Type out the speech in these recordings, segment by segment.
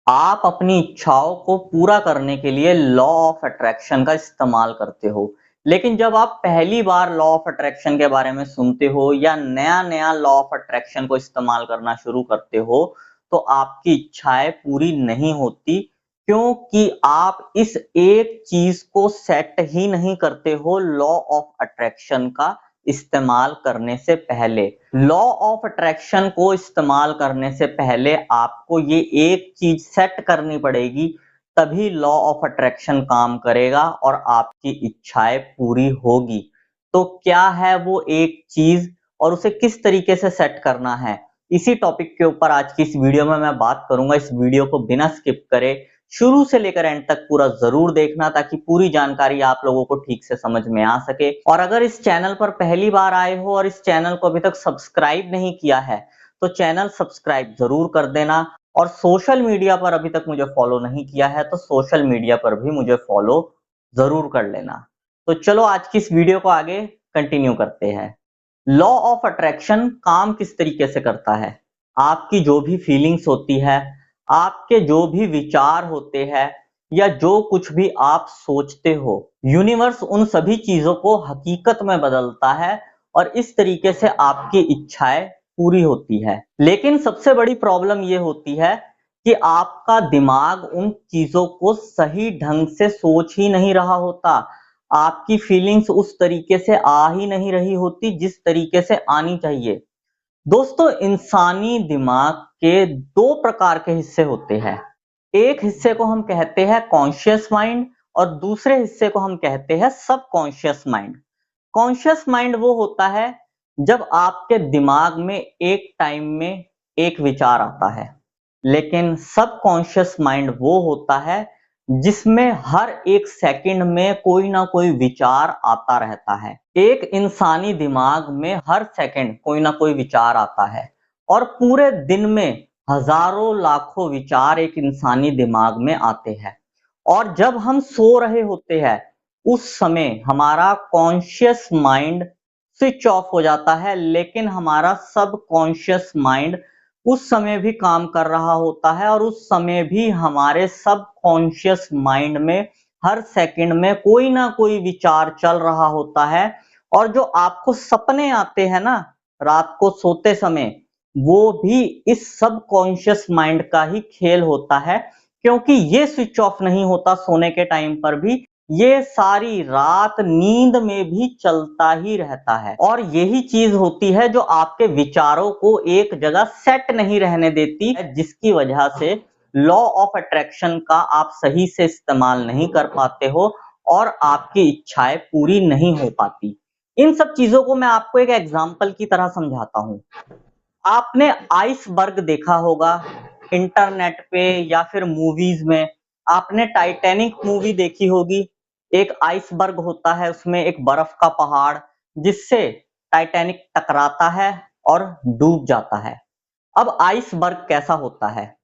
आप अपनी इच्छाओं को पूरा करने के लिए लॉ ऑफ अट्रैक्शन का इस्तेमाल करते हो। लेकिन जब आप पहली बार लॉ ऑफ अट्रैक्शन के बारे में सुनते हो या नया-नया लॉ ऑफ अट्रैक्शन को इस्तेमाल करना शुरू करते हो, तो आपकी इच्छाएँ पूरी नहीं होती क्योंकि आप इस एक चीज़ को सेट ही नहीं करते हो लॉ ऑफ अट्रैक्शन का इस्तेमाल करने से पहले। लॉ ऑफ अट्रैक्शन को इस्तेमाल करने से पहले आपको ये एक चीज सेट करनी पड़ेगी, तभी लॉ ऑफ अट्रैक्शन काम करेगा और आपकी इच्छाएं पूरी होगी। तो क्या है वो एक चीज और उसे किस तरीके से सेट करना है, इसी टॉपिक के ऊपर आज की इस वीडियो में मैं बात करूंगा। इस वीडियो को बिना स्किप करे शुरू से लेकर एंड तक पूरा जरूर देखना, ताकि पूरी जानकारी आप लोगों को ठीक से समझ में आ सके। और अगर इस चैनल पर पहली बार आए हो और इस चैनल को अभी तक सब्सक्राइब नहीं किया है, तो चैनल सब्सक्राइब जरूर कर देना। और सोशल मीडिया पर अभी तक मुझे फॉलो नहीं किया है, तो सोशल मीडिया पर भी मुझे फॉलो जरूर कर लेना। तो चलो आज की इस वीडियो को आगे कंटिन्यू करते हैं। लॉ ऑफ अट्रैक्शन काम किस तरीके से करता है? आपकी जो भी फीलिंग्स होती है, आपके जो भी विचार होते हैं या जो कुछ भी आप सोचते हो, यूनिवर्स उन सभी चीजों को हकीकत में बदलता है और इस तरीके से आपकी इच्छाएं पूरी होती है। लेकिन सबसे बड़ी प्रॉब्लम ये होती है कि आपका दिमाग उन चीजों को सही ढंग से सोच ही नहीं रहा होता। आपकी फीलिंग्स उस तरीके से आ ही नहीं रही होती जिस तरीके से आनी चाहिए। दोस्तों, इंसानी दिमाग के दो प्रकार के हिस्से होते हैं। एक हिस्से को हम कहते हैं कॉन्शियस माइंड और दूसरे हिस्से को हम कहते हैं सबकॉन्शियस माइंड। कॉन्शियस माइंड वो होता है जब आपके दिमाग में एक टाइम में एक विचार आता है, लेकिन सबकॉन्शियस माइंड वो होता है जिसमें हर एक सेकंड में कोई ना कोई विचार आता रहता है। एक इंसानी दिमाग में हर सेकंड कोई ना कोई विचार आता है और पूरे दिन में हजारों लाखों विचार एक इंसानी दिमाग में आते हैं। और जब हम सो रहे होते हैं, उस समय हमारा कॉन्शियस माइंड स्विच ऑफ हो जाता है, लेकिन हमारा सबकॉन्शियस माइंड उस समय भी काम कर रहा होता है और उस समय भी हमारे सबकॉन्शियस माइंड में हर सेकंड में कोई ना कोई विचार चल रहा होता है। और जो आपको सपने आते हैं ना रात को सोते समय, वो भी इस सबकॉन्शियस माइंड का ही खेल होता है, क्योंकि ये स्विच ऑफ नहीं होता सोने के टाइम पर भी, ये सारी रात नींद में भी चलता ही रहता है। और यही चीज होती है जो आपके विचारों को एक जगह सेट नहीं रहने देती है, जिसकी वजह से लॉ ऑफ अट्रैक्शन का आप सही से इस्तेमाल नहीं कर पाते हो और आपकी इच्छाएं पूरी नहीं हो पाती। इन सब चीजों को मैं आपको एक एग्जांपल की तरह समझाता हूं। आपने आइसबर्ग देखा होगा इंटरनेट पे या फिर मूवीज में। आपने टाइटैनिक मूवी देखी होगी। एक आइसबर्ग होता है, उसमें एक बर्फ का पहाड़, जिससे टाइटैनिक टकराता है और डूब जाता है। अब आइसबर्ग कैसा होता है?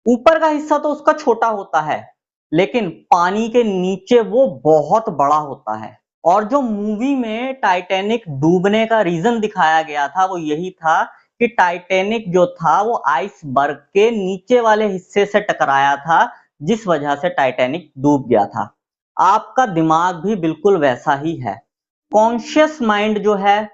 ऊपर का हिस्सा तो उसका छोटा होता है, लेकिन पानी के नीचे वो बहुत बड़ा होता है। और जो मूवी में टाइटैनिक डूबने का रीजन दिखाया गया था, वो यही था कि टाइटैनिक जो था वो आइसबर्ग के नीचे वाले हिस्से से टकराया था, जिस वजह से टाइटैनिक डूब गया था। आपका दिमाग भी बिल्कुल वैसा ही है। कॉन्शियस माइंड जो है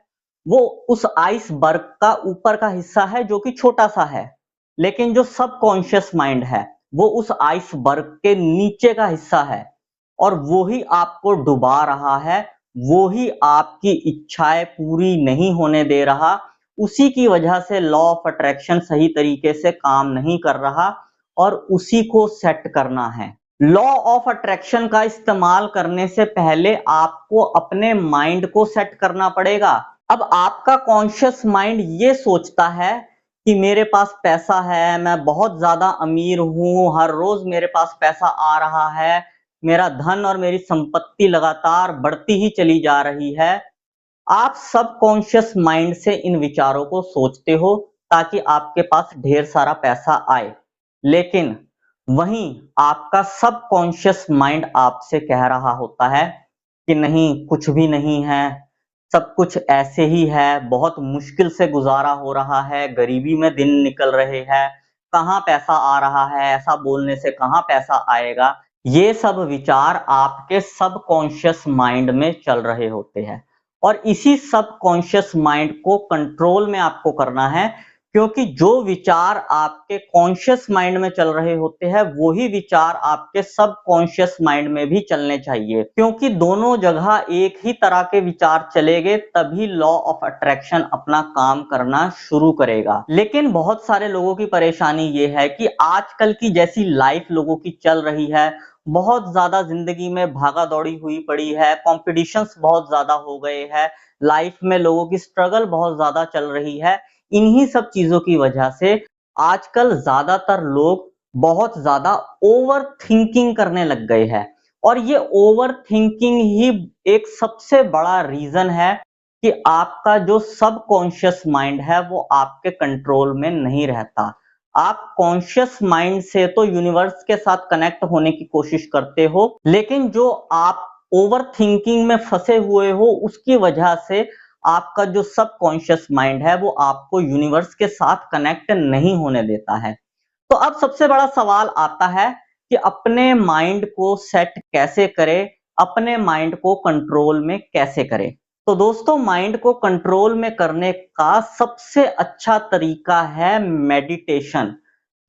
वो उस आइसबर्ग का ऊपर का हिस्सा है जो कि छोटा सा है, लेकिन जो सबकॉन्शियस माइंड है वो उस आइसबर्ग के नीचे का हिस्सा है और वो ही आपको डुबा रहा है, वो ही आपकी इच्छाएं पूरी नहीं होने दे रहा। उसी की वजह से लॉ ऑफ अट्रैक्शन सही तरीके से काम नहीं कर रहा और उसी को सेट करना है। लॉ ऑफ अट्रैक्शन का इस्तेमाल करने से पहले आपको अपने माइंड को सेट करना पड़ेगा। अब आपका कॉन्शियस माइंड ये सोचता है कि मेरे पास पैसा है, मैं बहुत ज्यादा अमीर हूं, हर रोज मेरे पास पैसा आ रहा है, मेरा धन और मेरी संपत्ति लगातार बढ़ती ही चली जा रही है। आप सबकॉन्शियस माइंड से इन विचारों को सोचते हो ताकि आपके पास ढेर सारा पैसा आए, लेकिन वहीं आपका सबकॉन्शियस माइंड आपसे कह रहा होता है कि नहीं, कुछ भी नहीं है, सब कुछ ऐसे ही है, बहुत मुश्किल से गुजारा हो रहा है, गरीबी में दिन निकल रहे हैं, कहाँ पैसा आ रहा है, ऐसा बोलने से कहाँ पैसा आएगा, ये सब विचार आपके सबकॉन्शियस माइंड में चल रहे होते हैं। और इसी सबकॉन्शियस माइंड को कंट्रोल में आपको करना है, क्योंकि जो विचार आपके कॉन्शियस माइंड में चल रहे होते हैं वही विचार आपके सबकॉन्शियस माइंड में भी चलने चाहिए, क्योंकि दोनों जगह एक ही तरह के विचार चलेंगे तभी लॉ ऑफ अट्रैक्शन अपना काम करना शुरू करेगा। लेकिन बहुत सारे लोगों की परेशानी ये है कि आजकल की जैसी लाइफ लोगों की चल रही है, बहुत ज्यादा जिंदगी में भागा दौड़ी हुई पड़ी है, कॉम्पिटिशन्स बहुत ज्यादा हो गए हैं, लाइफ में लोगों की स्ट्रगल बहुत ज्यादा चल रही है। इन्हीं सब चीजों की वजह से आजकल ज्यादातर लोग बहुत ज्यादा ओवर थिंकिंग करने लग गए हैं, और ये ओवर थिंकिंग ही एक सबसे बड़ा रीजन है कि आपका जो सबकॉन्शियस माइंड है वो आपके कंट्रोल में नहीं रहता। आप कॉन्शियस माइंड से तो यूनिवर्स के साथ कनेक्ट होने की कोशिश करते हो, लेकिन जो आप ओवर थिंकिंग में फंसे हुए हो उसकी वजह से आपका जो सबकॉन्शियस माइंड है वो आपको यूनिवर्स के साथ कनेक्ट नहीं होने देता है। तो अब सबसे बड़ा सवाल आता है कि अपने माइंड को सेट कैसे करें, अपने माइंड को कंट्रोल में कैसे करें। तो दोस्तों, माइंड को कंट्रोल में करने का सबसे अच्छा तरीका है मेडिटेशन।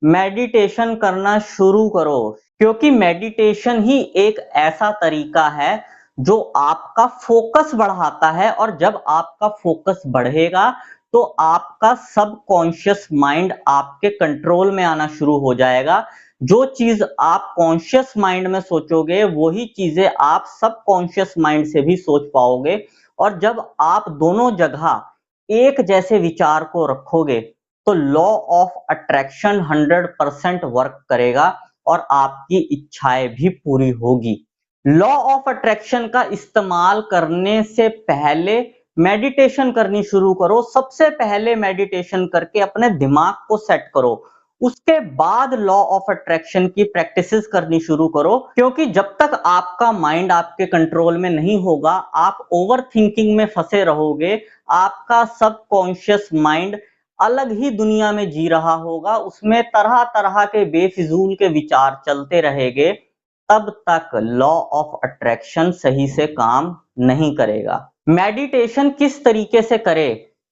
मेडिटेशन करना शुरू करो, क्योंकि मेडिटेशन ही एक ऐसा तरीका है जो आपका फोकस बढ़ाता है, और जब आपका फोकस बढ़ेगा तो आपका सबकॉन्शियस माइंड आपके कंट्रोल में आना शुरू हो जाएगा। जो चीज आप कॉन्शियस माइंड में सोचोगे वही चीजें आप सबकॉन्शियस माइंड से भी सोच पाओगे, और जब आप दोनों जगह एक जैसे विचार को रखोगे तो लॉ ऑफ अट्रैक्शन 100% वर्क करेगा और आपकी इच्छाएं भी पूरी होगी। लॉ ऑफ अट्रैक्शन का इस्तेमाल करने से पहले मेडिटेशन करनी शुरू करो। सबसे पहले मेडिटेशन करके अपने दिमाग को सेट करो, उसके बाद लॉ ऑफ अट्रैक्शन की प्रैक्टिसेस करनी शुरू करो, क्योंकि जब तक आपका माइंड आपके कंट्रोल में नहीं होगा आप ओवर थिंकिंग में फंसे रहोगे। आपका सबकॉन्शियस माइंड अलग ही दुनिया में जी रहा होगा, उसमें तरह तरह के बेफिजूल के विचार चलते रहेंगे, तब तक लॉ ऑफ अट्रैक्शन सही से काम नहीं करेगा। मेडिटेशन किस तरीके से करे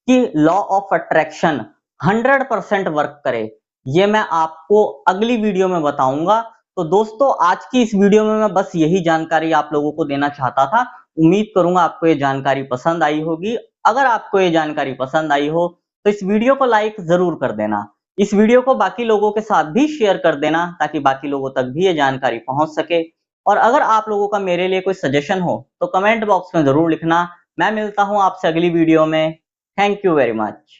कि लॉ ऑफ अट्रैक्शन 100% वर्क करे, ये मैं आपको अगली वीडियो में बताऊंगा। तो दोस्तों, आज की इस वीडियो में मैं बस यही जानकारी आप लोगों को देना चाहता था। उम्मीद करूंगा आपको ये जानकारी पसंद आई होगी। अगर आपको ये जानकारी पसंद आई हो तो इस वीडियो को लाइक जरूर कर देना। इस वीडियो को बाकी लोगों के साथ भी शेयर कर देना, ताकि बाकी लोगों तक भी ये जानकारी पहुंच सके। और अगर आप लोगों का मेरे लिए कोई सजेशन हो तो कमेंट बॉक्स में जरूर लिखना। मैं मिलता हूं आपसे अगली वीडियो में। Thank you very much.